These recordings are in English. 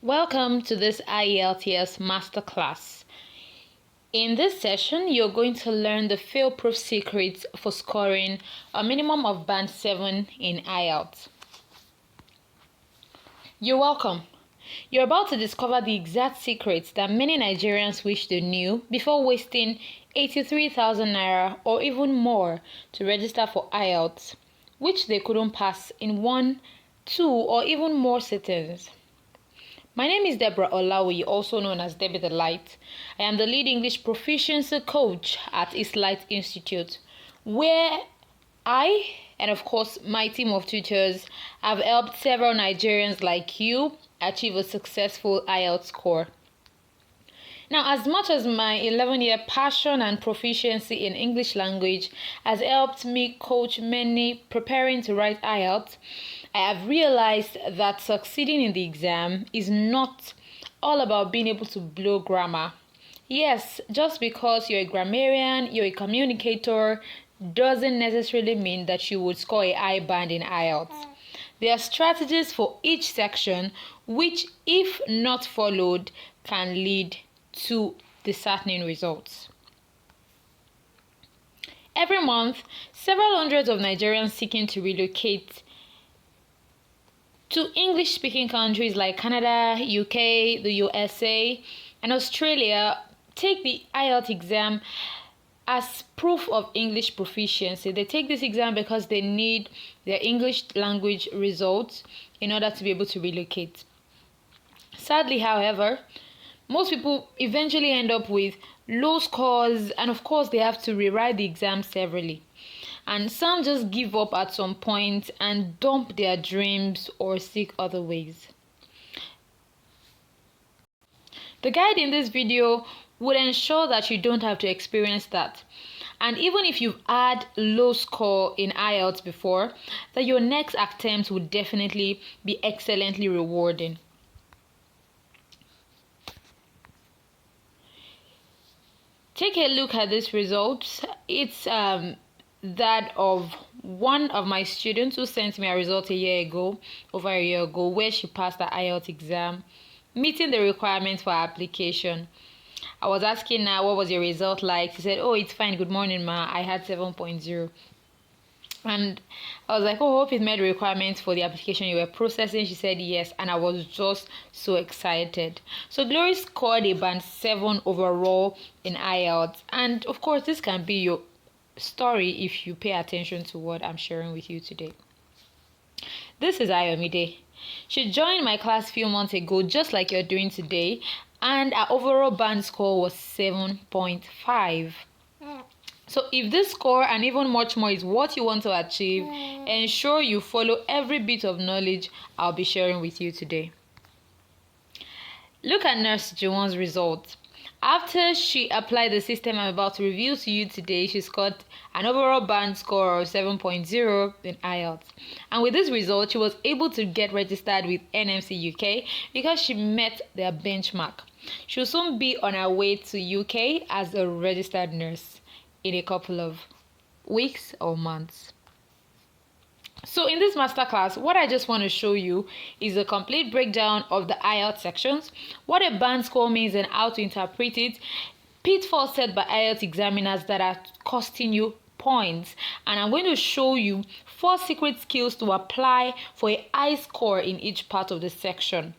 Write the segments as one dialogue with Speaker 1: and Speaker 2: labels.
Speaker 1: Welcome to this IELTS masterclass. In this session, you're going to learn the fail-proof secrets for scoring a minimum of band 7 in IELTS. You're welcome. You're about to discover the exact secrets that many Nigerians wish they knew before wasting 83,000 naira or even more to register for IELTS, which they couldn't pass in 1, 2, or even more sittings. My name is Deborah Olawuyi, also known as Debbie the Light. I am the lead English proficiency coach at East Light Institute, where I, and of course my team of tutors, have helped several Nigerians like you achieve a successful IELTS score. Now, as much as my 11-year passion and proficiency in English language has helped me coach many preparing to write IELTS, I have realized that succeeding in the exam is not all about being able to blow grammar. Yes, just because you're a grammarian, you're a communicator, doesn't necessarily mean that you would score a high band in IELTS. There are strategies for each section which, if not followed, can lead to disheartening results. Every month, several hundreds of Nigerians seeking to relocate to English-speaking countries like Canada, UK, the USA, and Australia take the IELTS exam as proof of English proficiency. They take this exam because they need their English language results in order to be able to relocate. Sadly, however, most people eventually end up with low scores, and of course they have to rewrite the exam severally. And some just give up at some point and dump their dreams or seek other ways. The guide in this video would ensure that you don't have to experience that. And even if you've had low score in IELTS before, that your next attempt would definitely be excellently rewarding. Take a look at this result. It's that of one of my students who sent me a result over a year ago, where she passed the IELTS exam, meeting the requirements for application. I was asking her, what was your result like? She said, oh, it's fine. Good morning, ma. I had 7.0. And I was like, oh, hope it met the requirements for the application you were processing. She said yes, and I was just so excited. So Glory scored a band 7 overall in IELTS, and of course this can be your story if you pay attention to what I'm sharing with you today. This is Ayomide. She joined my class a few months ago, just like you're doing today, and her overall band score was 7.5. So if this score and even much more is what you want to achieve, ensure you follow every bit of knowledge I'll be sharing with you today. Look at Nurse Juwon's result. After she applied the system I'm about to review to you today, she scored an overall band score of 7.0 in IELTS. And with this result, she was able to get registered with NMC UK because she met their benchmark. She'll soon be on her way to UK as a registered nurse in a couple of weeks or months. So in this masterclass, what I just want to show you is a complete breakdown of the IELTS sections, what a band score means and how to interpret it, pitfalls set by IELTS examiners that are costing you points, and I'm going to show you 4 secret skills to apply for a high score in each part of the section.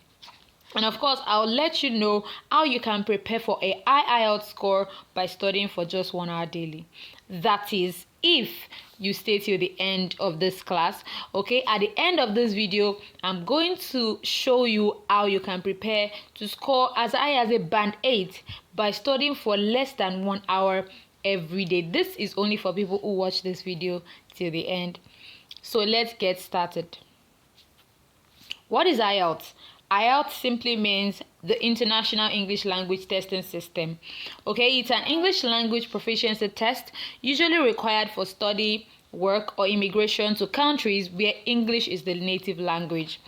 Speaker 1: And of course, I'll let you know how you can prepare for a high IELTS score by studying for just 1 hour daily. That is, if you stay till the end of this class. Okay, at the end of this video, I'm going to show you how you can prepare to score as high as a band 8 by studying for less than 1 hour every day. This is only for people who watch this video till the end. So let's get started. What is IELTS? IELTS simply means the International English Language Testing System. Okay, it's an English language proficiency test usually required for study, work, or immigration to countries where English is the native language.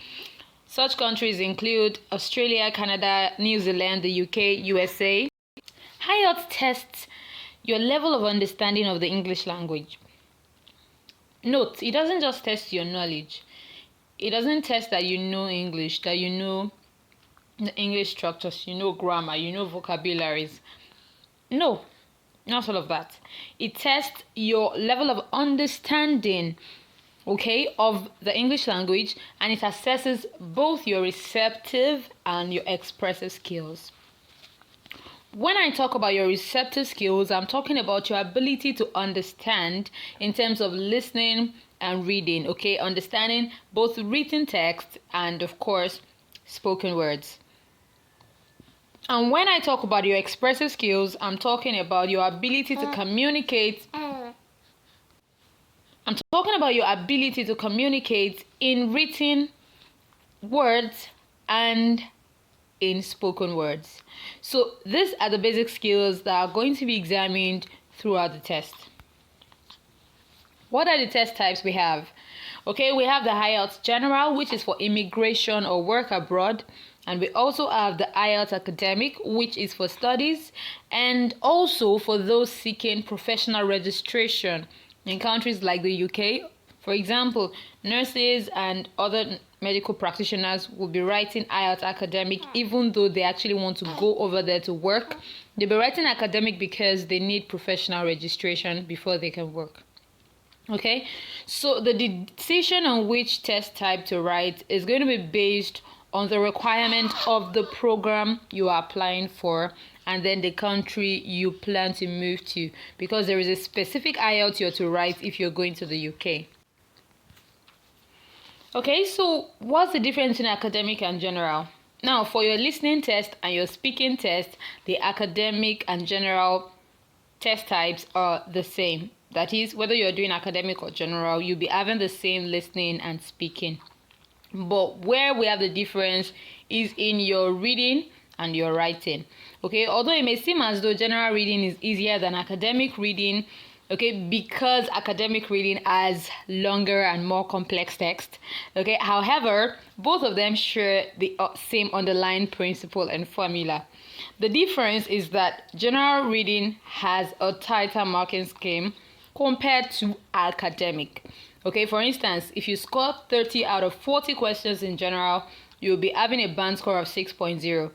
Speaker 1: Such countries include Australia, Canada, New Zealand, the UK, USA. IELTS tests your level of understanding of the English language. Note, it doesn't just test your knowledge. It doesn't test that you know English, that you know the English structures, you know grammar, you know vocabularies. No, not all of that. It tests your level of understanding, okay, of the English language, and it assesses both your receptive and your expressive skills. When I talk about your receptive skills, I'm talking about your ability to understand in terms of listening and reading, okay, understanding both written text and, of course, spoken words. And when I talk about your expressive skills, I'm talking about your ability to communicate. I'm talking about your ability to communicate in written words and in spoken words. So these are the basic skills that are going to be examined throughout the test. What are the test types we have? Okay, we have the IELTS General, which is for immigration or work abroad. And we also have the IELTS Academic, which is for studies, and also for those seeking professional registration in countries like the UK. For example, nurses and other medical practitioners will be writing IELTS Academic even though they actually want to go over there to work. They'll be writing academic because they need professional registration before they can work. Okay, so the decision on which test type to write is going to be based on the requirement of the program you are applying for and then the country you plan to move to, because there is a specific IELTS you're to write if you're going to the UK. Okay, so what's the difference in academic and general? Now, for your listening test and your speaking test, the academic and general test types are the same. That is, whether you're doing academic or general, you'll be having the same listening and speaking. But where we have the difference is in your reading and your writing. Okay, although it may seem as though general reading is easier than academic reading, okay, because academic reading has longer and more complex text. Okay, however, both of them share the same underlying principle and formula. The difference is that general reading has a tighter marking scheme compared to academic. Okay, for instance, if you score 30 out of 40 questions in general, you'll be having a band score of 6.0.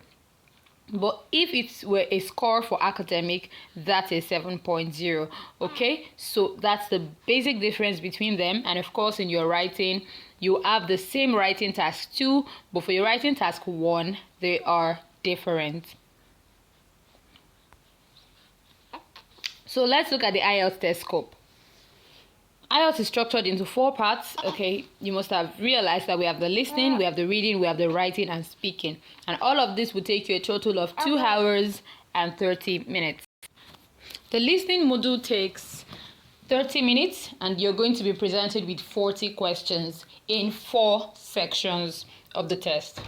Speaker 1: But if it were a score for academic, that's a 7.0. Okay, so that's the basic difference between them. And of course, in your writing, you have the same writing task 2, but for your writing task 1, they are different. So let's look at the IELTS test scope. IELTS is structured into 4 parts. Okay, you must have realized that we have the listening, we have the reading, we have the writing and speaking. And all of this will take you a total of 2 hours and 30 minutes. The listening module takes 30 minutes and you're going to be presented with 40 questions in 4 sections of the test.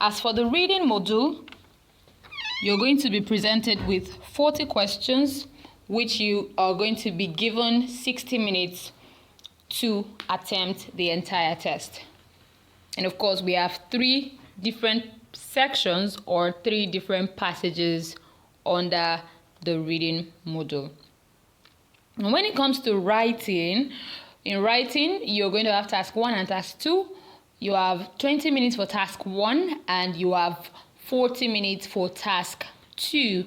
Speaker 1: As for the reading module, you're going to be presented with 40 questions, which you are going to be given 60 minutes to attempt the entire test. And of course, we have 3 different sections or 3 different passages under the reading module. And when it comes to writing, in writing, you're going to have task 1 and task 2. You have 20 minutes for task 1 and you have 40 minutes for task 2.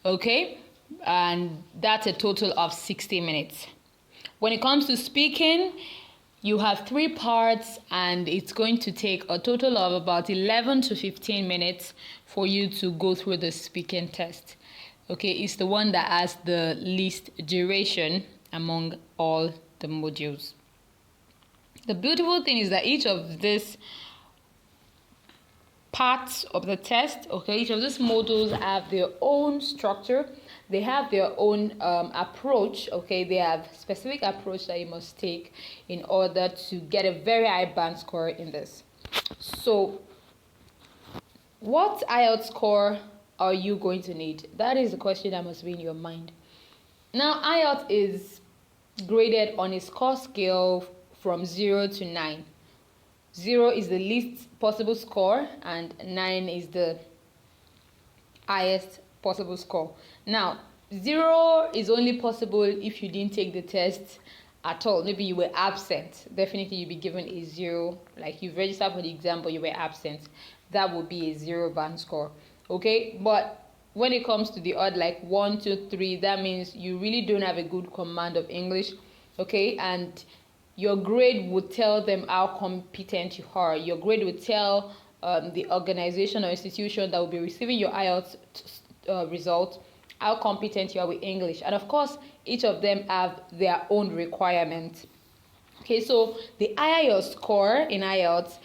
Speaker 1: Okay? And that's a total of 60 minutes. When it comes to speaking, you have 3 parts and it's going to take a total of about 11 to 15 minutes for you to go through the speaking test. Okay, it's the one that has the least duration among all the modules. The beautiful thing is that each of these parts of the test, okay, each of these modules have their own structure. They have their own approach, okay? They have specific approach that you must take in order to get a very high band score in this. So, what IELTS score are you going to need? That is the question that must be in your mind. Now, IELTS is graded on a score scale from 0 to 9. 0 is the least possible score and 9 is the highest possible score. Now, 0 is only possible if you didn't take the test at all. Maybe you were absent. Definitely you'll be given a 0. Like you've registered for the exam but you were absent. that would be a 0 band score. Okay, but when it comes to the odd, like 1, 2, 3, that means you really don't have a good command of English. Okay, and your grade would tell them how competent you are. Your grade would tell the organization or institution that will be receiving your IELTS result how competent you are with English. And of course, each of them have their own requirements. Okay, so the higher your score in IELTS,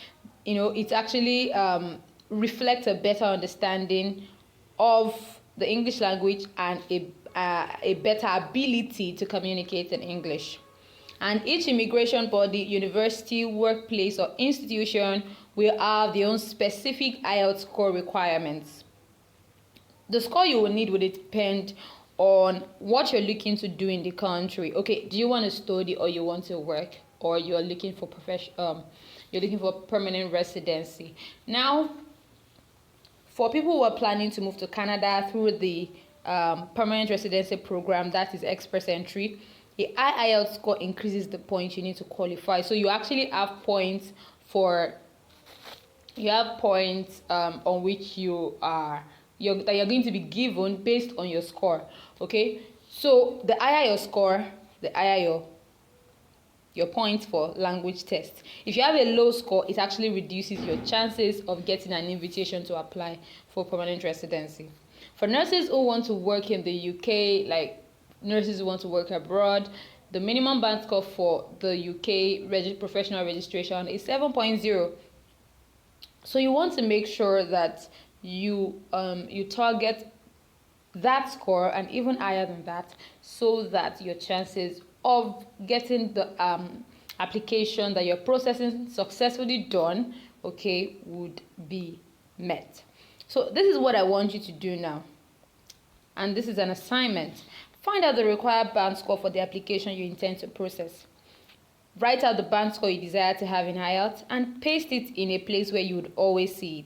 Speaker 1: it actually reflects a better understanding of the English language and a better ability to communicate in English. And each immigration body, university, workplace, or institution will have their own specific IELTS score requirements. The score you will need will depend on what you're looking to do in the country. Okay, do you want to study or you want to work, or you're looking for permanent residency? Now, for people who are planning to move to Canada through the permanent residency program, that is express entry, the IELTS score increases the points you need to qualify. So you actually have points on which you're going to be given based on your score. Okay, so the higher your score, the higher your points for language tests. If you have a low score, it actually reduces your chances of getting an invitation to apply for permanent residency. For nurses who want to work in the UK, like nurses who want to work abroad, the minimum band score for the UK professional registration is 7.0. So you want to make sure that you target that score and even higher than that, so that your chances of getting the application that you're processing successfully done, okay, would be met. So this is what I want you to do now, and this is an assignment. Find out the required band score for the application you intend to process. Write out the band score you desire to have in IELTS and paste it in a place where you would always see it.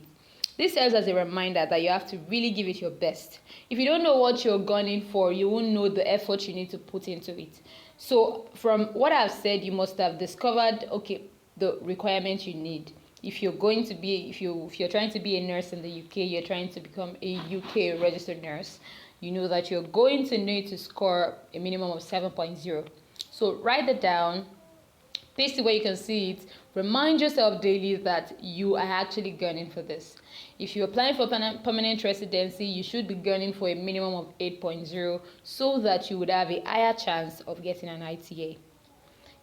Speaker 1: This serves as a reminder that you have to really give it your best. If you don't know what you're gunning for, you won't know the effort you need to put into it. So from what I've said, you must have discovered, okay, the requirements you need. If you're trying to be a nurse in the UK, you're trying to become a UK registered nurse, you know that you're going to need to score a minimum of 7.0. So write it down, paste it where you can see it. Remind yourself daily that you are actually gunning for this. If you're applying for permanent residency, you should be gunning for a minimum of 8.0 so that you would have a higher chance of getting an ITA.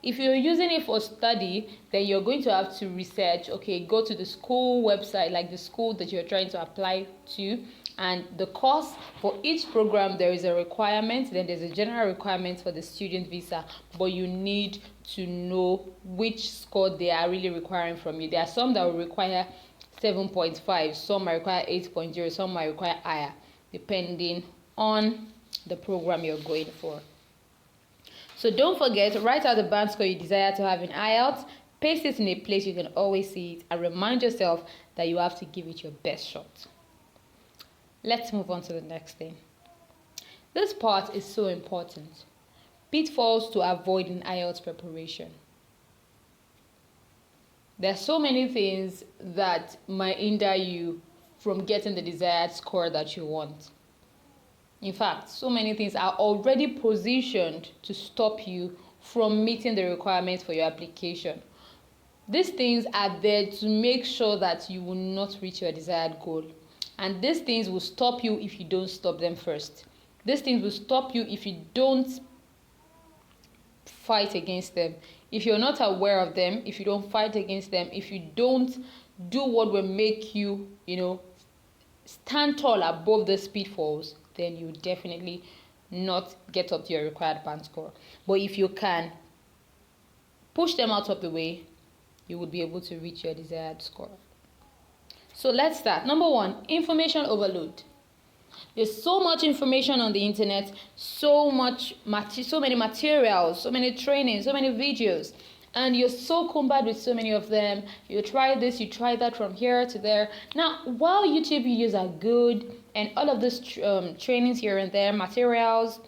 Speaker 1: If you're using it for study, then you're going to have to research, okay, go to the school website, like the school that you're trying to apply to, and the course for each program, there is a requirement, then there's a general requirement for the student visa, but you need to know which score they are really requiring from you. There are some that will require 7.5, some might require 8.0, some might require higher, depending on the program you're going for. So don't forget, write out the band score you desire to have in IELTS, paste it in a place you can always see it, and remind yourself that you have to give it your best shot. Let's move on to the next thing. This part is so important. Pitfalls to avoid in IELTS preparation. There are so many things that might hinder you from getting the desired score that you want. In fact, so many things are already positioned to stop you from meeting the requirements for your application. These things are there to make sure that you will not reach your desired goal. And these things will stop you if you don't stop them first. These things will stop you if you don't fight against them. If you're not aware of them, if you don't fight against them, if you don't do what will make you, stand tall above the pitfalls, then you definitely not get up to your required band score. But if you can push them out of the way, you would be able to reach your desired score. So let's start. Number 1, information overload. There's so much information on the internet, so many materials, so many trainings, so many videos, and you're so cumbered with so many of them. You try this, you try that, from here to there. Now, while YouTube videos are good and all of these trainings here and there, materials,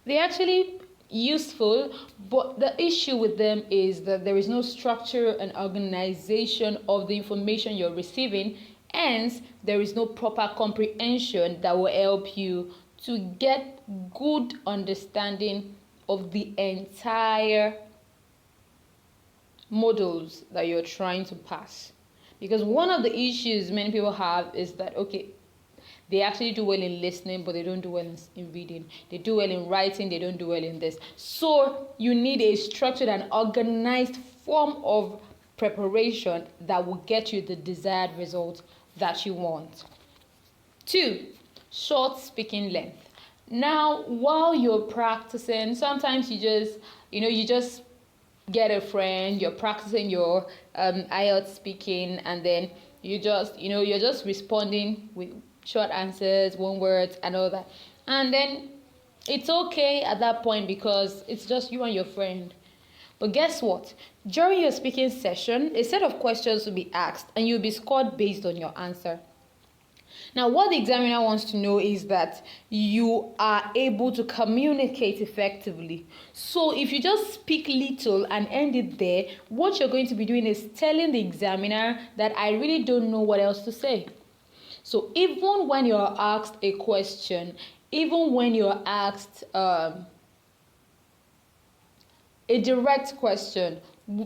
Speaker 1: they're actually useful, but the issue with them is that there is no structure and organization of the information you're receiving, Hence, there is no proper comprehension that will help you to get good understanding of the entire modules that you're trying to pass. Because one of the issues many people have is that, okay, they actually do well in listening, but they don't do well in reading. They do well in writing, they don't do well in this. So you need a structured and organized form of preparation that will get you the desired result that you want. 2, short speaking length. Now, while you're practicing, sometimes you just get a friend, you're practicing your IELTS speaking, and then you're just responding with short answers, one words, and all that. And then it's okay at that point because it's just you and your friend. But guess what? During your speaking session, a set of questions will be asked and you'll be scored based on your answer. Now, what the examiner wants to know is that you are able to communicate effectively. So if you just speak little and end it there, what you're going to be doing is telling the examiner that I really don't know what else to say. So even when you're asked a question, even when you're asked a direct question,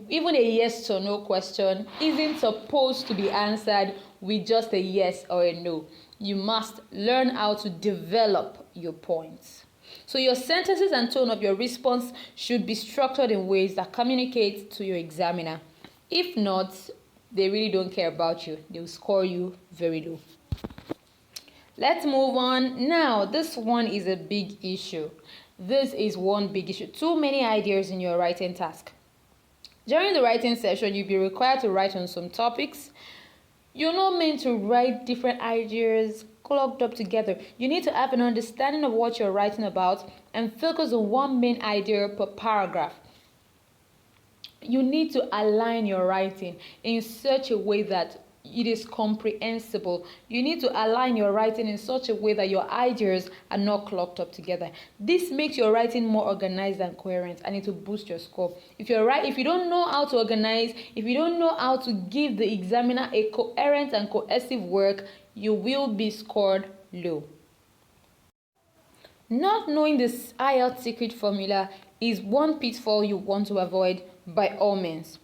Speaker 1: even a yes or no question isn't supposed to be answered with just a yes or a no. You must learn how to develop your points. So your sentences and tone of your response should be structured in ways that communicate to your examiner. If not, they really don't care about you. They will score you very low. Let's move on. Now, this one is a big issue. This is one big issue. Too many ideas in your writing task. During the writing session, you'll be required to write on some topics. You're not meant to write different ideas clubbed up together. You need to have an understanding of what you're writing about and focus on one main idea per paragraph. You need to align your writing in such a way that it is comprehensible. You need to align your writing in such a way that your ideas are not clogged up together. This makes your writing more organized and coherent, and it will boost your score. If you don't know how to organize, if you don't know how to give the examiner a coherent and cohesive work, you will be scored low. Not knowing this IELTS secret formula is one pitfall you want to avoid by all means.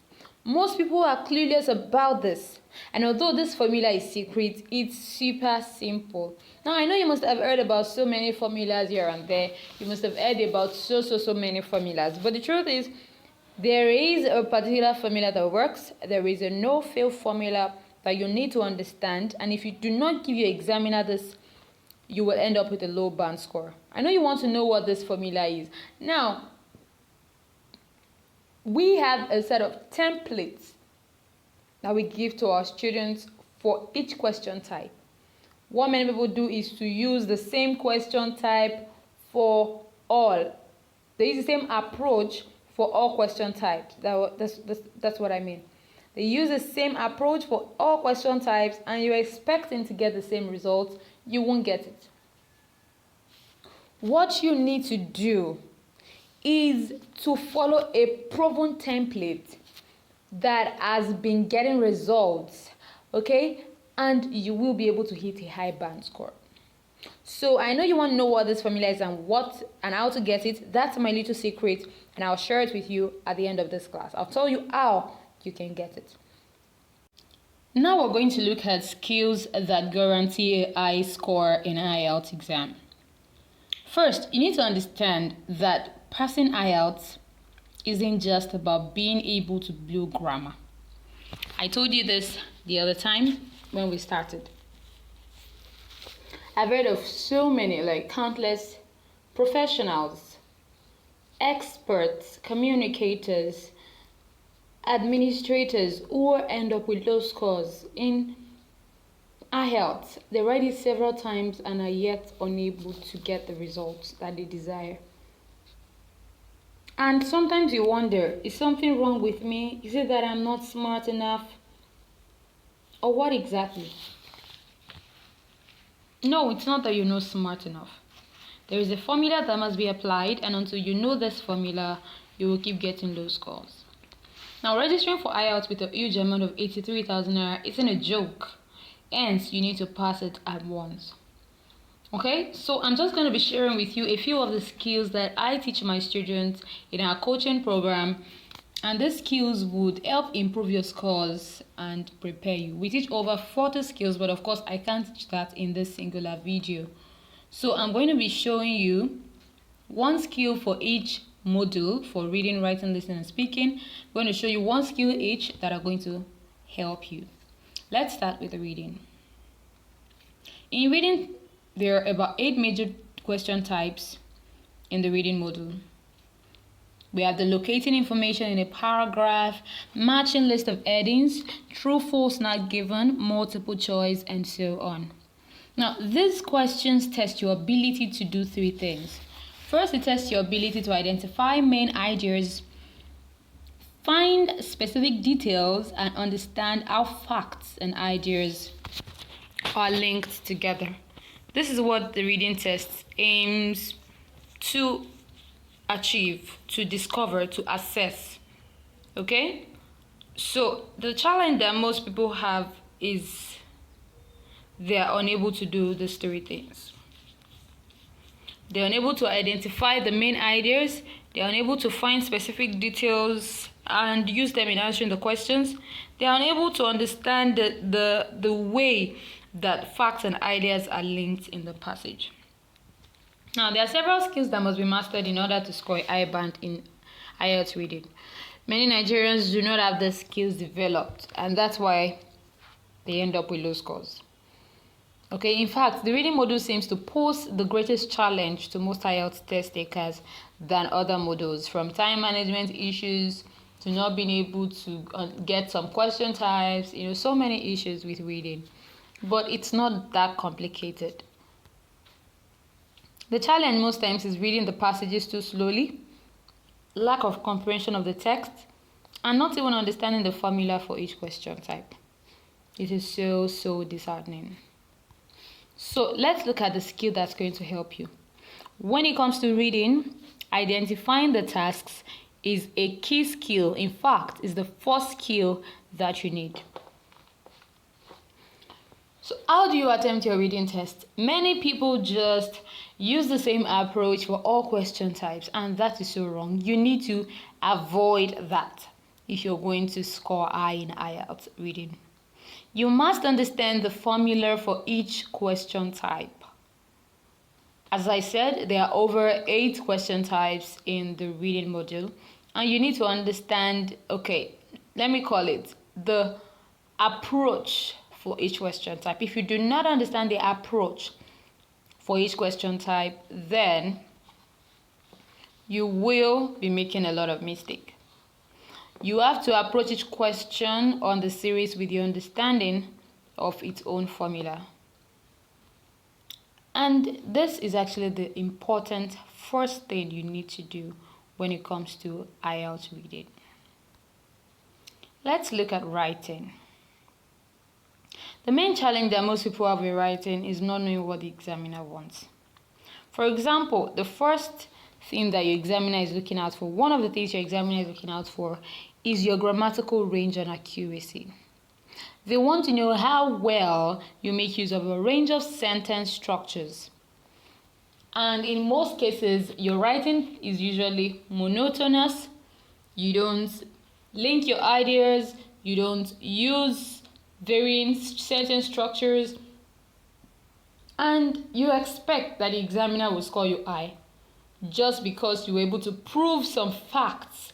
Speaker 1: Most people are clueless about this, and although this formula is secret, it's super simple. Now, I know you must have heard about so many formulas here and there. You must have heard about so many formulas, but the truth is, there is a particular formula that works. There is a no-fail formula that you need to understand, and if you do not give your examiner this, you will end up with a low band score. I know you want to know what this formula is. Now, we have a set of templates that we give to our students for each question type. What many people do is to use the same question type for all. They use the same approach for all question types. That's what I mean. They use the same approach for all question types, and you're expecting to get the same results. You won't get it. What you need to do is to follow a proven template that has been getting results, okay? And you will be able to hit a high band score. So I know you want to know what this formula is and how to get it. That's my little secret, and I'll share it with you at the end of this class. I'll tell you how you can get it. Now we're going to look at skills that guarantee a high score in an IELTS exam. First, you need to understand that passing IELTS isn't just about being able to blow grammar. I told you this the other time when we started. I've heard of so many, like countless professionals, experts, communicators, administrators who end up with low scores in IELTS. They read it several times and are yet unable to get the results that they desire. And sometimes you wonder, is something wrong with me? Is it that I'm not smart enough? Or what exactly? No, it's not that you're not smart enough. There is a formula that must be applied, and until you know this formula, you will keep getting low scores. Now, registering for IELTS with a huge amount of 83,000 naira isn't a joke. hence you need to pass it at once. Okay, so I'm just going to be sharing with you a few of the skills that I teach my students in our coaching program, and these skills would help improve your scores and prepare you. We teach over 40 skills, but of course I can't teach that in this singular video. So I'm going to be showing you one skill for each module for reading, writing, listening, and speaking. I'm going to show you one skill each that are going to help you. Let's start with the reading. In reading, there are about 8 major question types in the reading module. We have the locating information in a paragraph, matching list of headings, true, false, not given, multiple choice, and so on. Now, these questions test your ability to do 3 things. First, it tests your ability to identify main ideas, find specific details, and understand how facts and ideas are linked together. This is what the reading test aims to achieve, to discover, to assess. Okay? So the challenge that most people have is they are unable to do these 3 things. They're unable to identify the main ideas, they're unable to find specific details and use them in answering the questions. They're unable to understand the way that facts and ideas are linked in the passage. Now, there are several skills that must be mastered in order to score a high band in IELTS reading. Many Nigerians do not have the skills developed, and that's why they end up with low scores. Okay, in fact, the reading module seems to pose the greatest challenge to most IELTS test takers than other modules, from time management issues to not being able to get some question types, so many issues with reading. But it's not that complicated. The challenge most times is reading the passages too slowly, lack of comprehension of the text, and not even understanding the formula for each question type. It is so disheartening. So let's look at the skill that's going to help you. When it comes to reading, identifying the tasks is a key skill. In fact, is the first skill that you need. So how do you attempt your reading test? Many people just use the same approach for all question types, and that is so wrong. You need to avoid that if you're going to score high in IELTS reading. You must understand the formula for each question type. As I said, there are over 8 question types in the reading module, and you need to understand, okay, let me call it the approach for each question type. If you do not understand the approach for each question type, then you will be making a lot of mistakes. You have to approach each question on the series with your understanding of its own formula. And this is actually the important first thing you need to do when it comes to IELTS reading. Let's look at writing. The main challenge that most people have with writing is not knowing what the examiner wants. For example, the first thing that your examiner is looking out for, one of the things your examiner is looking out for, is your grammatical range and accuracy. They want to know how well you make use of a range of sentence structures. And in most cases, your writing is usually monotonous. You don't link your ideas. You don't use varying sentence structures. And you expect that the examiner will score you high just because you were able to prove some facts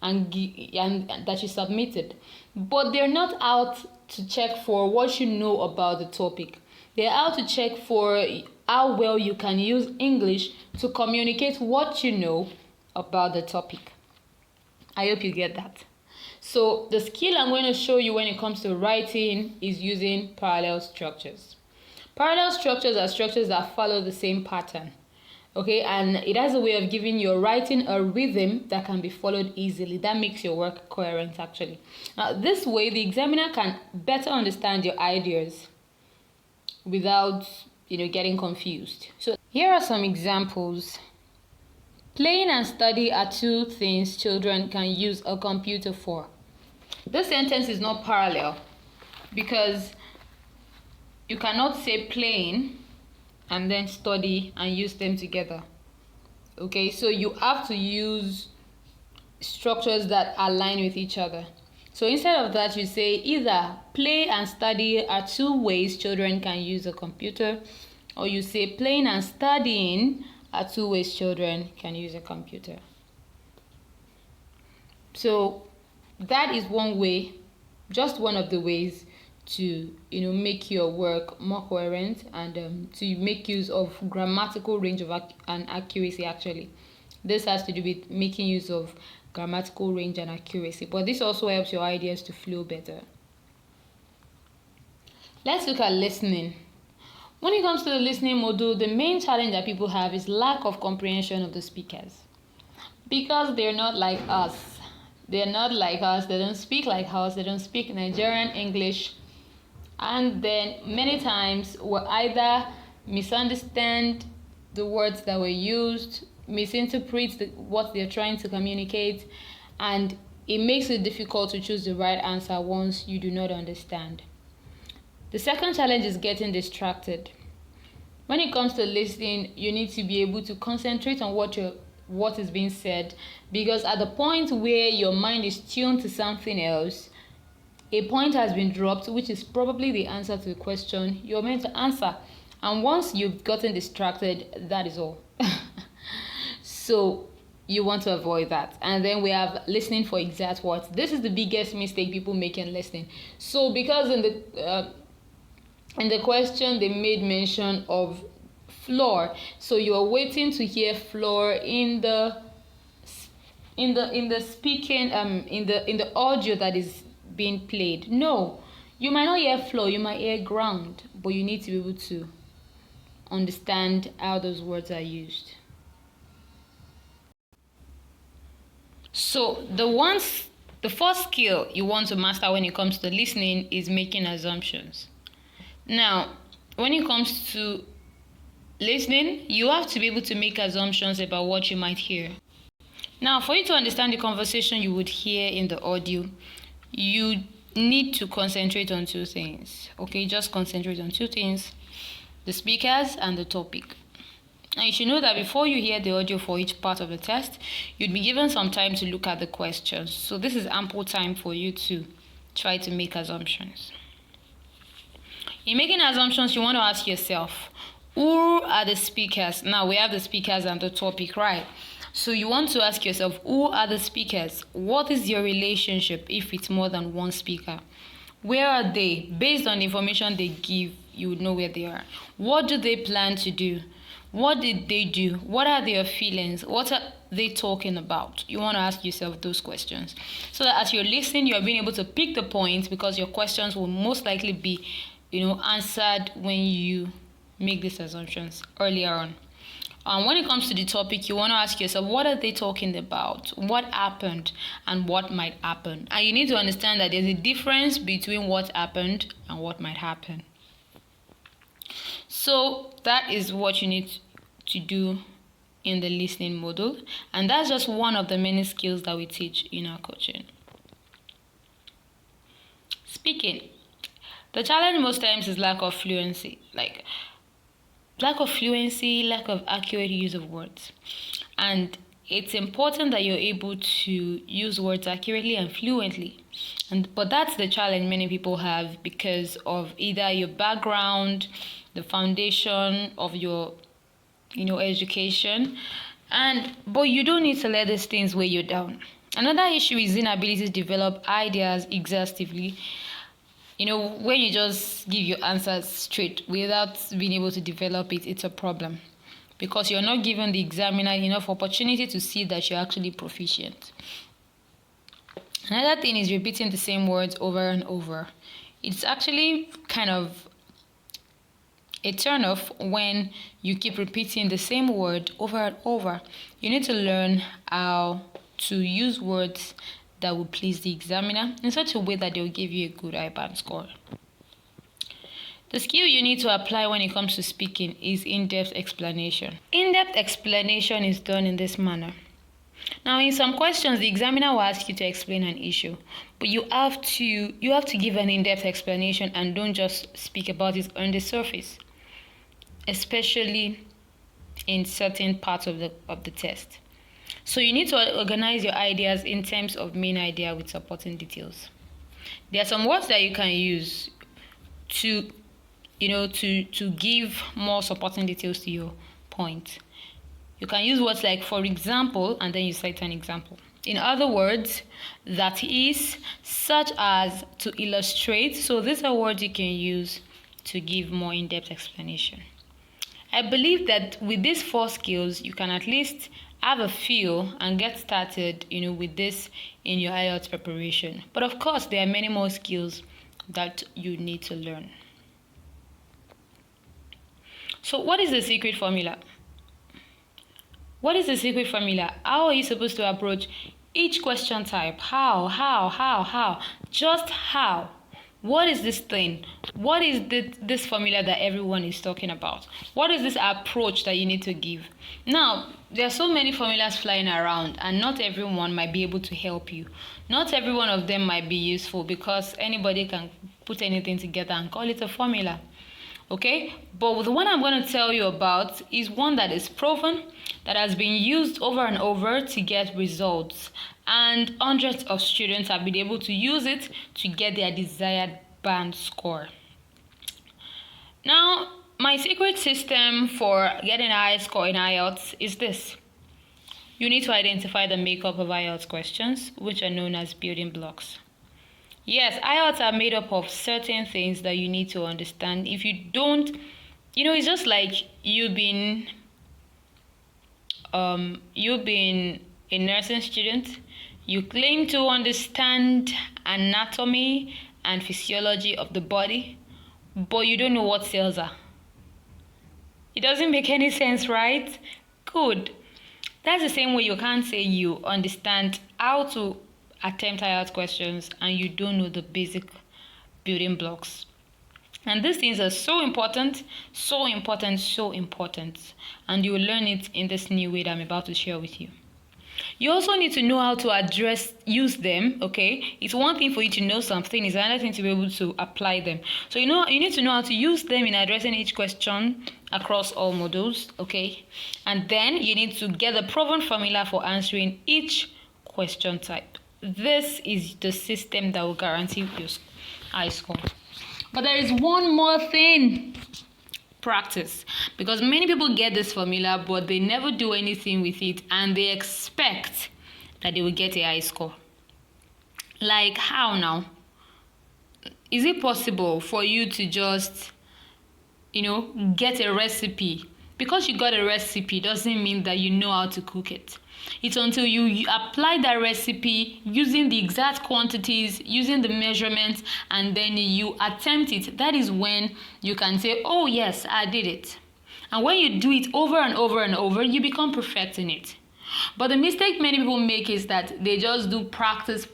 Speaker 1: and that you submitted. But they're not out to check for what you know about the topic. They're out to check for how well you can use English to communicate what you know about the topic. I hope you get that. So the skill I'm going to show you when it comes to writing is using parallel structures. Parallel structures are structures that follow the same pattern. Okay, and it has a way of giving your writing a rhythm that can be followed easily. That makes your work coherent, actually. Now, this way, the examiner can better understand your ideas without, getting confused. So here are some examples. Playing and study are 2 things children can use a computer for. This sentence is not parallel because You cannot say playing and then study and use them together. Okay, so you have to use structures that align with each other. So instead of that, you say either play and study are two ways children can use a computer, or you say playing and studying are two ways children can use a computer. So that is one way, just one of the ways to make your work more coherent and to make use of grammatical range of and accuracy. Actually, this has to do with making use of grammatical range and accuracy, but this also helps your ideas to flow better. Let's look at listening. When it comes to the listening module, the main challenge that people have is lack of comprehension of the speakers, because they're not like us. They're not like us. They don't speak like us. They don't speak Nigerian English. And then many times we'll either misunderstand the words that were used, misinterpret what they're trying to communicate, and it makes it difficult to choose the right answer once you do not understand. The second challenge is getting distracted. When it comes to listening, you need to be able to concentrate on what is being said, because at the point where your mind is tuned to something else, a point has been dropped, which is probably the answer to the question you're meant to answer. And once you've gotten distracted, that is all. So you want to avoid that. And then we have listening for exact words. This is the biggest mistake people make in listening. So because in the question they made mention of floor, so you are waiting to hear floor in the speaking in the audio that is being played. No, you might not hear floor, you might hear ground, but you need to be able to understand how those words are used. So the first skill you want to master when it comes to listening is making assumptions. Now, when it comes to listening, you have to be able to make assumptions about what you might hear. Now, for you to understand the conversation you would hear in the audio, you need to concentrate on two things. Okay, just concentrate on two things: the speakers and the topic. And you should know that before you hear the audio for each part of the test, you'd be given some time to look at the questions. So this is ample time for you to try to make assumptions. In making assumptions, you want to ask yourself, who are the speakers? Now we have the speakers and the topic, right? So you want to ask yourself, who are the speakers? What is your relationship if it's more than one speaker? Where are they? Based on the information they give, you would know where they are. What do they plan to do? What did they do? What are their feelings? What are they talking about? You want to ask yourself those questions, so that as you're listening, you're being able to pick the points, because your questions will most likely be, answered when you make these assumptions earlier on. When it comes to the topic, you want to ask yourself, what are they talking about? What happened and what might happen? And you need to understand that there's a difference between what happened and what might happen. So that is what you need to do in the listening module. And that's just one of the many skills that we teach in our coaching. Speaking. The challenge most times is lack of fluency. Lack of accurate use of words. And it's important that you're able to use words accurately and fluently. But that's the challenge many people have, because of either your background, the foundation of your education, but you don't need to let these things weigh you down. Another issue is inability to develop ideas exhaustively. When you just give your answers straight without being able to develop it, it's a problem, because you're not giving the examiner enough opportunity to see that you're actually proficient. Another thing is repeating the same words over and over. It's actually kind of a turn-off when you keep repeating the same word over and over. You need to learn how to use words that will please the examiner in such a way that they'll give you a good IBAN score. The skill you need to apply when it comes to speaking is in-depth explanation. In-depth explanation is done in this manner. Now, in some questions, the examiner will ask you to explain an issue, but you have to give an in-depth explanation and don't just speak about it on the surface, especially in certain parts of the test. So you need to organize your ideas in terms of main idea with supporting details. There are some words that you can use to give more supporting details to your point. You can use words like for example, and then you cite an example. In other words, that is, such as, to illustrate. So these are words you can use to give more in-depth explanation. I believe that with these 4 skills, you can at least have a feel and get started, with this in your IELTS preparation. But of course, there are many more skills that you need to learn. So what is the secret formula? What is the secret formula? How are you supposed to approach each question type? How? Just how? What is this thing? What is this formula that everyone is talking about? What is this approach that you need to give? Now, there are so many formulas flying around, and not everyone might be able to help you. Not every one of them might be useful, because anybody can put anything together and call it a formula. Okay, but the one I'm going to tell you about is one that is proven, that has been used over and over to get results, and hundreds of students have been able to use it to get their desired band score. Now, my secret system for getting a high score in IELTS is this. You need to identify the makeup of IELTS questions, which are known as building blocks. Yes, IELTS are made up of certain things that you need to understand. If you don't, it's just like you've been a nursing student. You claim to understand anatomy and physiology of the body, but you don't know what cells are. It doesn't make any sense, right? Good. That's the same way you can't say you understand how to attempt IELTS questions and you don't know the basic building blocks. And these things are so important, and you will learn it in this new way that I'm about to share with you. You also need to know how to use them, okay? It's one thing for you to know something, it's another thing to be able to apply them. So you need to know how to use them in addressing each question across all modules, okay? And then you need to get the proven formula for answering each question type. This is the system that will guarantee your high score. But there is one more thing. Practice. Because many people get this formula, but they never do anything with it, and they expect that they will get a high score. Like, how now? Is it possible for you to just, get a recipe? Because you got a recipe doesn't mean that you know how to cook it. It's until you apply that recipe using the exact quantities, using the measurements, and then you attempt it. That is when you can say, oh yes, I did it. And when you do it over and over and over, you become perfect in it. But the mistake many people make is that they just do practice.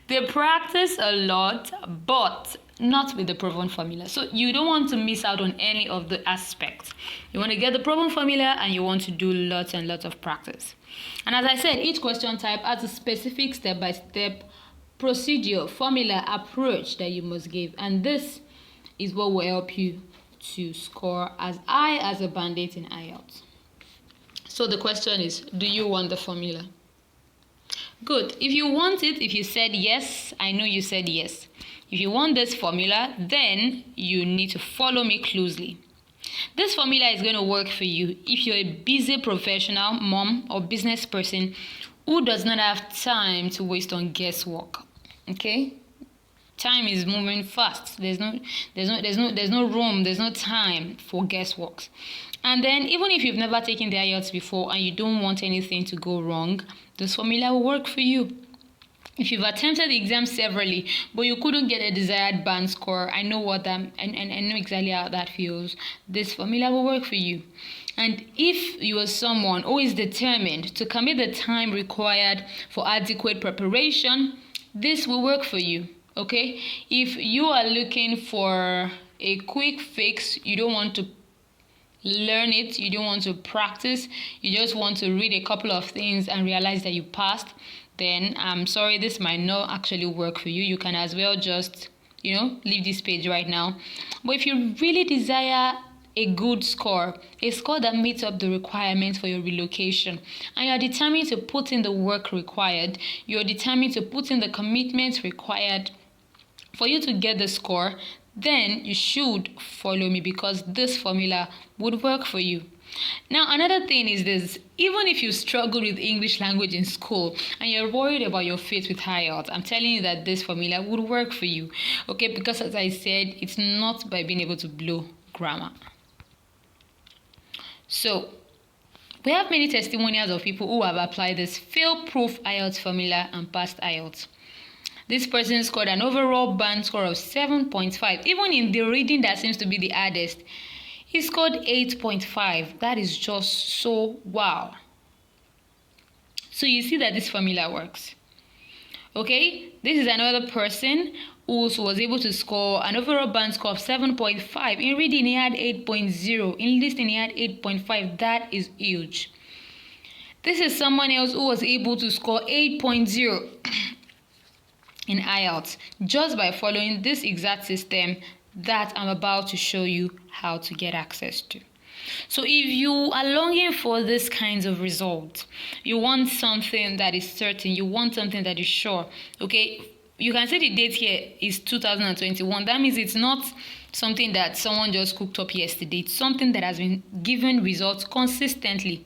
Speaker 1: They practice a lot, but not with the proven formula. So you don't want to miss out on any of the aspects. You want to get the proven formula, and you want to do lots and lots of practice. And as I said, each question type has a specific step-by-step procedure, formula, approach that you must give. And this is what will help you to score as high as a band 8 in IELTS. So the question is, do you want the formula? Good. If you want it, if you said yes, I know you said yes. If you want this formula, then you need to follow me closely. This formula is going to work for you if you're a busy professional, mom, or business person who does not have time to waste on guesswork. Okay? Time is moving fast. There's no room, there's no time for guesswork. And then even if you've never taken the IELTS before and you don't want anything to go wrong, this formula will work for you. If you've attempted the exam severally, but you couldn't get a desired band score, I know exactly how that feels. This formula will work for you. And if you are someone who is determined to commit the time required for adequate preparation, this will work for you. Okay? If you are looking for a quick fix, you don't want to learn it, you don't want to practice, you just want to read a couple of things and realize that you passed, then I'm sorry, this might not actually work for you. You can as well just, leave this page right now. But if you really desire a good score, a score that meets up the requirements for your relocation, and you're determined to put in the work required, you're determined to put in the commitment required for you to get the score, then you should follow me, because this formula would work for you. Now, another thing is this: even if you struggled with English language in school and you're worried about your fate with IELTS, I'm telling you that this formula would work for you, okay? Because as I said, it's not by being able to blow grammar. So, we have many testimonials of people who have applied this fail-proof IELTS formula and passed IELTS. This person scored an overall band score of 7.5. Even in the reading that seems to be the hardest, he scored 8.5. That is just so wow. So you see that this formula works. Okay, this is another person who was able to score an overall band score of 7.5. In reading, he had 8.0. In listening, he had 8.5. That is huge. This is someone else who was able to score 8.0 in IELTS just by following this exact system that I'm about to show you how to get access to. So if you are longing for this kinds of results, you want something that is certain, you want something that is sure, okay? You can see the date here is 2021. That means it's not something that someone just cooked up yesterday. It's something that has been given results consistently.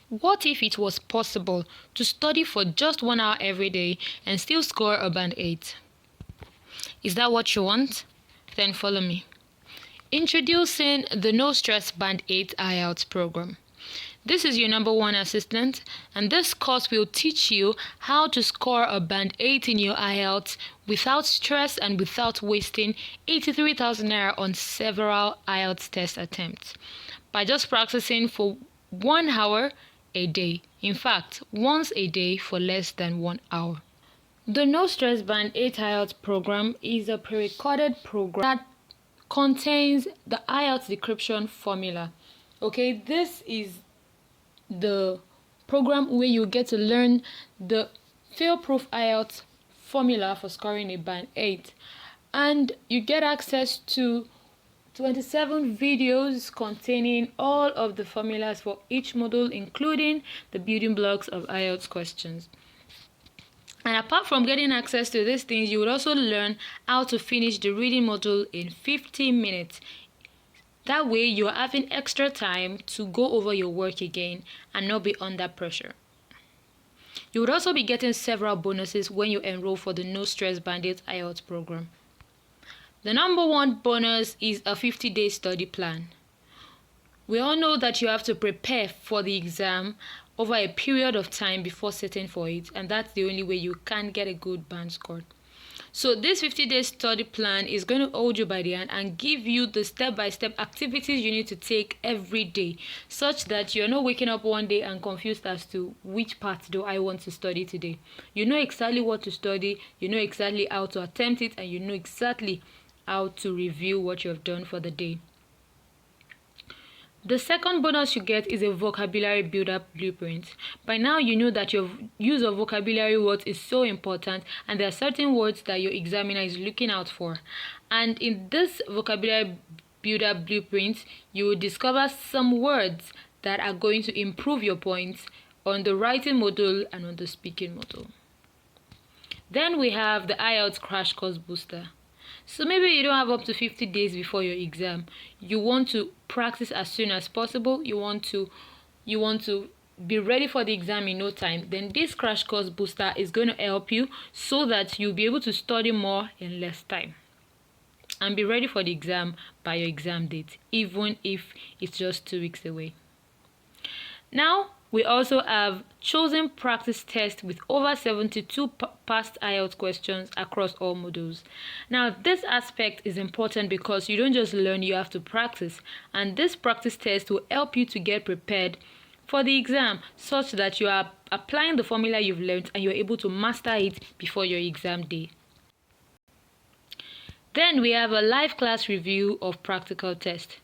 Speaker 1: What if it was possible to study for just 1 hour every day and still score a band 8? Is that what you want? Then follow me. Introducing the No Stress Band 8 IELTS program. This is your number 1 assistant, and this course will teach you how to score a band 8 in your IELTS without stress and without wasting 83,000 naira on several IELTS test attempts by just practicing for 1 hour a day. In fact, once a day for less than 1 hour. The No Stress Band 8 IELTS program is a pre-recorded program that contains the IELTS decryption formula. Okay, this is the program where you get to learn the fail-proof IELTS formula for scoring a band 8, and you get access to 27 videos containing all of the formulas for each module, including the building blocks of IELTS questions. And apart from getting access to these things, you will also learn how to finish the reading module in 15 minutes. That way, you are having extra time to go over your work again and not be under pressure. You would also be getting several bonuses when you enroll for the No Stress Band 8 IELTS program. The number 1 bonus is a 50-day study plan. We all know that you have to prepare for the exam over a period of time before sitting for it, and that's the only way you can get a good band score. So this 50-day study plan is going to hold you by the hand and give you the step-by-step activities you need to take every day, such that you're not waking up one day and confused as to which part do I want to study today. You know exactly what to study, you know exactly how to attempt it, and you know exactly how to review what you have done for the day. The second bonus you get is a vocabulary build-up blueprint. By now, you know that your use of vocabulary words is so important, and there are certain words that your examiner is looking out for. And in this vocabulary build-up blueprint, you will discover some words that are going to improve your points on the writing module and on the speaking module. Then we have the IELTS Crash Course Booster. So maybe you don't have up to 50 days before your exam. You want to practice as soon as possible. You want to be ready for the exam in no time. Then this Crash Course Booster is going to help you so that you'll be able to study more in less time and be ready for the exam by your exam date, even if it's just 2 weeks away. Now, we also have chosen practice tests with over 72 past IELTS questions across all modules. Now, this aspect is important because you don't just learn, you have to practice. And this practice test will help you to get prepared for the exam such that you are applying the formula you've learned and you're able to master it before your exam day. Then we have a live class review of practical test.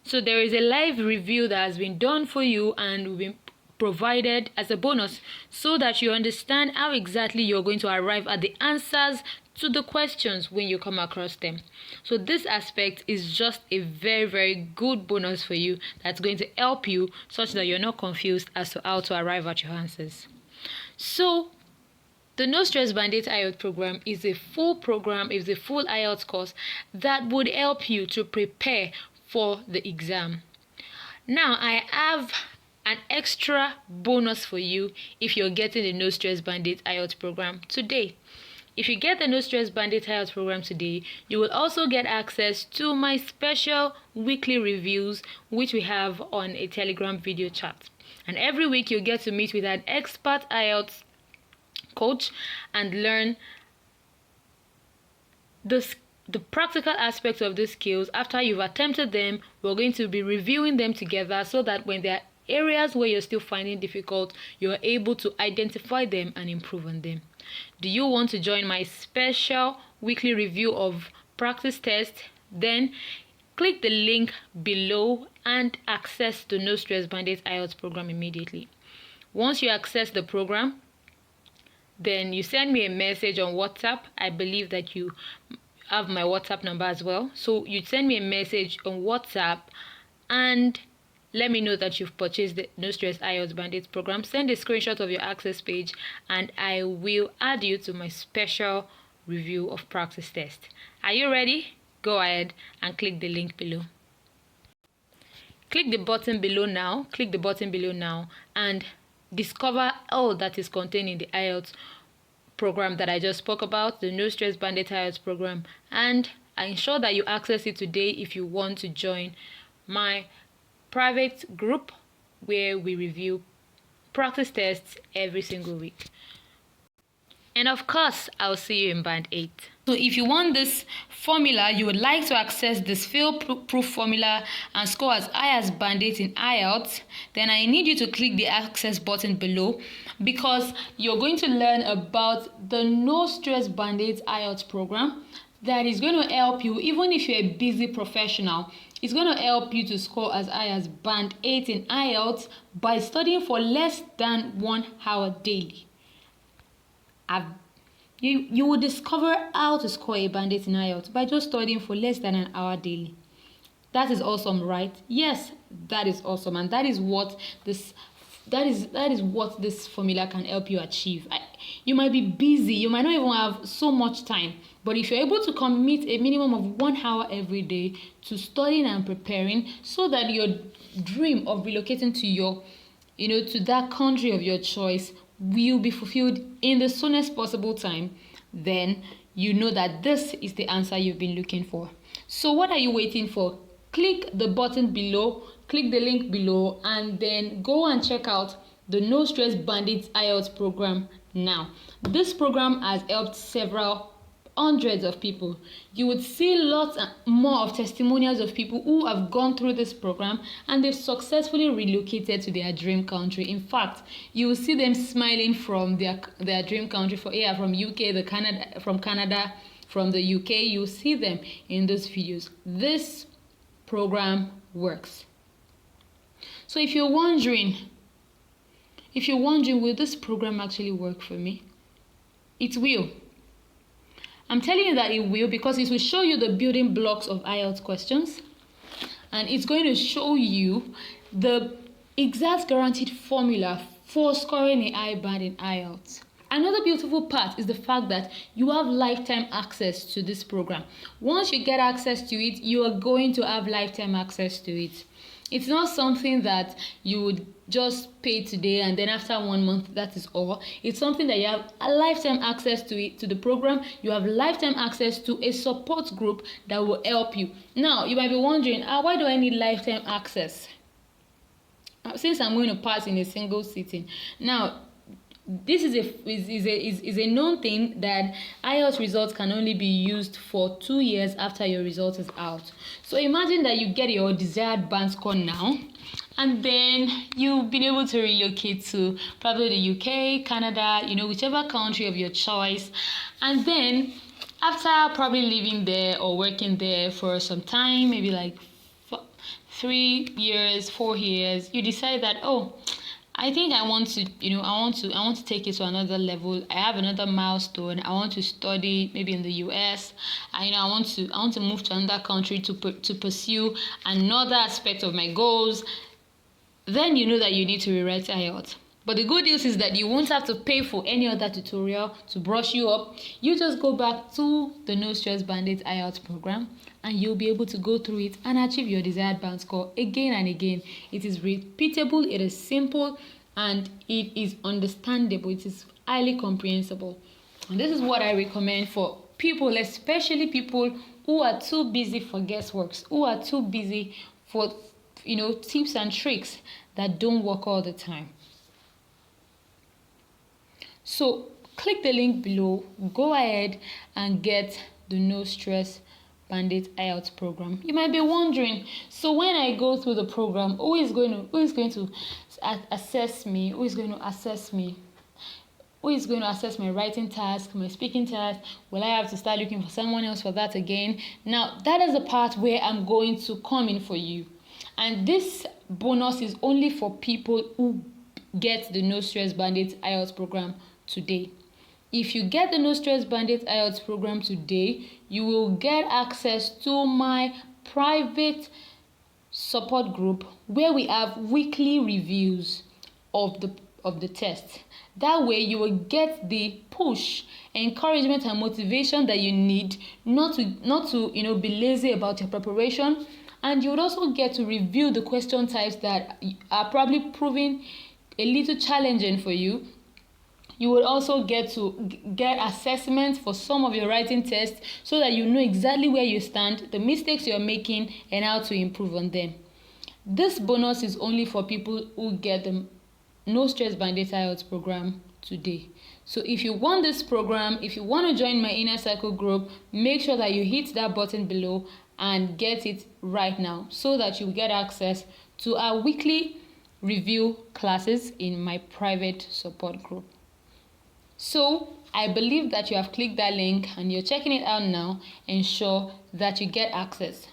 Speaker 1: So there is a live review that has been done for you and will be provided as a bonus so that you understand how exactly you're going to arrive at the answers to the questions when you come across them. So this aspect is just a very, very good bonus for you that's going to help you such that you're not confused as to how to arrive at your answers. So the No Stress Band-Aid IELTS program is a full program, is a full IELTS course that would help you to prepare for the exam. Now I have an extra bonus for you if you're getting the No Stress Band-Aid IELTS program today. If you get the No Stress Band-Aid IELTS program today, you will also get access to my special weekly reviews, which we have on a Telegram video chat. And every week you get to meet with an expert IELTS coach and learn the practical aspects of these skills. After you've attempted them, we're going to be reviewing them together so that when there are areas where you're still finding difficult, you're able to identify them and improve on them. Do you want to join my special weekly review of practice tests? Then click the link below and access the No Stress Band-Aid IELTS program immediately. Once you access the program, then you send me a message on WhatsApp. I believe that you have my WhatsApp number as well. So you send me a message on WhatsApp and let me know that you've purchased the No Stress IELTS Band-Aid program. Send a screenshot of your access page and I will add you to my special review of practice test. Are you ready? Go ahead and click the link below. Click the button below now. Click the button below now and discover all that is contained in the IELTS program that I just spoke about, the No Stress Band-Aid IELTS program, and ensure that you access it today if you want to join my private group where we review practice tests every single week. And of course, I'll see you in Band 8. So if you want this formula, you would like to access this fail-proof formula and score as high as Band 8 in IELTS, then I need you to click the access button below because you're going to learn about the No Stress Band-Aid IELTS program that is going to help you, even if you're a busy professional. It's going to help you to score as high as Band 8 in IELTS by studying for less than 1 hour daily. You will discover how to score a Band 8 in IELTS by just studying for less than an hour daily. That is awesome, right? Yes, that is awesome, and that is what this formula can help you achieve. You might be busy, you might not even have so much time, but if you're able to commit a minimum of 1 hour every day to studying and preparing so that your dream of relocating to that country of your choice will be fulfilled in the soonest possible time, then you know that this is the answer you've been looking for. So what are you waiting for? Click the button below, click the link below, and then go and check out the No Stress Band-Aid IELTS program now. This program has helped several hundreds of people. You would see lots more of testimonials of people who have gone through this program and they've successfully relocated to their dream country. In fact, you will see them smiling from their dream country, from UK, from Canada, from the UK. You'll see them in those videos. This program works. So if you're wondering, will this program actually work for me? It will. I'm telling you that it will because it will show you the building blocks of IELTS questions and it's going to show you the exact guaranteed formula for scoring a high band in IELTS. Another beautiful part is the fact that you have lifetime access to this program. Once you get access to it, you are going to have lifetime access to it. It's not something that you would just pay today and then after 1 month, that is all. It's something that you have a lifetime access to it, to the program. You have lifetime access to a support group that will help you. Now, you might be wondering, why do I need lifetime access? Since I'm going to pass in a single sitting. Now, this is a known thing that IELTS results can only be used for 2 years after your result is out. So imagine that you get your desired band score now, and then you've been able to relocate to probably the UK, Canada, whichever country of your choice, and then after probably living there or working there for some time, maybe like 3 years, 4 years, you decide that, oh, I think I want to, I want to take it to another level. I have another milestone. I want to study maybe in the US. I want to move to another country to pursue another aspect of my goals. Then you know that you need to rewrite IELTS. But the good news is that you won't have to pay for any other tutorial to brush you up. You just go back to the No Stress Bandit IELTS program and you'll be able to go through it and achieve your desired band score again and again. It is repeatable, it is simple, and it is understandable. It is highly comprehensible. And this is what I recommend for people, especially people who are too busy for guessworks, who are too busy for tips and tricks that don't work all the time. So click the link below, go ahead and get the No Stress Bandit IELTS program. You might be wondering, so when I go through the program, who is going to assess me? Who is going to assess me? Who is going to assess my writing task, my speaking task? Will I have to start looking for someone else for that again? Now, that is the part where I'm going to come in for you. And this bonus is only for people who get the No Stress Bandit IELTS program today. If you get the No Stress Bandit IELTS program today, you will get access to my private support group where we have weekly reviews of the test. That way you will get the push, encouragement and motivation that you need not to be lazy about your preparation, and you would also get to review the question types that are probably proving a little challenging for you. You will also get to get assessments for some of your writing tests so that you know exactly where you stand, the mistakes you're making, and how to improve on them. This bonus is only for people who get the No Stress Bandit IELTS program today. So if you want this program, if you want to join my inner circle group, make sure that you hit that button below and get it right now so that you get access to our weekly review classes in my private support group. So I believe that you have clicked that link and you're checking it out now. Ensure that you get access.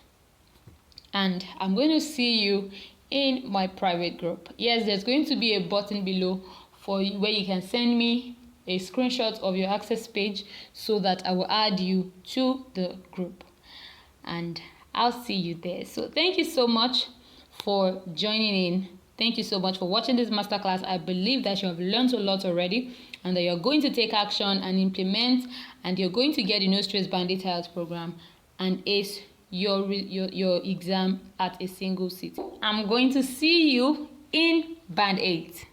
Speaker 1: And I'm going to see you in my private group. Yes, there's going to be a button below for you where you can send me a screenshot of your access page so that I will add you to the group. And I'll see you there. So thank you so much for joining in. Thank you so much for watching this masterclass. I believe that you have learned a lot already and that you're going to take action and implement, and you're going to get the No Stress Bandit IELTS program and ace your exam at a single sit. I'm going to see you in Band 8.